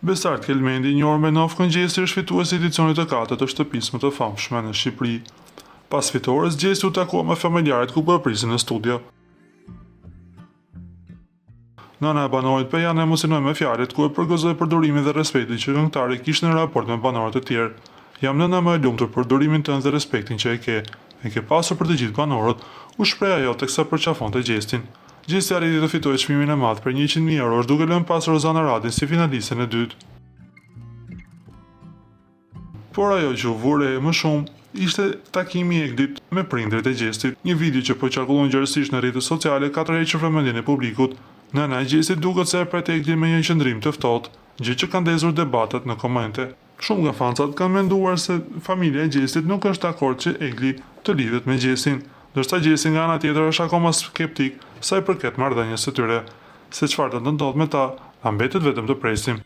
Besart Kelmendi, një orë me Nofkën Gjesi, është fituesi i edicionit të 4 të shtëpisë më të famshme në Shqipëri. Pas fitores, Gjesi u takua me familjarët ku përprisin në studio. Nëna e banorit Pejan emocionoi me fjalët ku e përgëzoi përdorimin dhe respektin që këngëtari kishte në raport me banorët e tjerë. Jam nëna më e lumtur për durimin tënd dhe respektin që e ke pasur për të gjithë banorët, u shpreh ajo teksa përqafonte Gjestin. Gjesti arriti të fitojë çmimin e madh për 100.000 eurosh duke lënë pas Rozana Radin si finalisten e dytë. Por ajo që u vure më shumë ishte takimi i Eglit me prindërit e Gjestit, një video që po qarkullon gjerësisht në rrjetet sociale ka tërhequr vëmendjen e publikut. Nëna e Gjestit duket se e pret Eglin me një qëndrim të ftohtë, gjë që ka ndezur debatet në komente. Shumë nga fancat kanë menduar se familja e Gjestit nuk është dakord që Egli të lidhet me Gjestin, ndërsa Gjesi nga ana tjetër është akoma skeptik sa i përket marrëdhënies së tyre. Se çfarë do të ndodhë me ta, na mbetet vetëm të presim.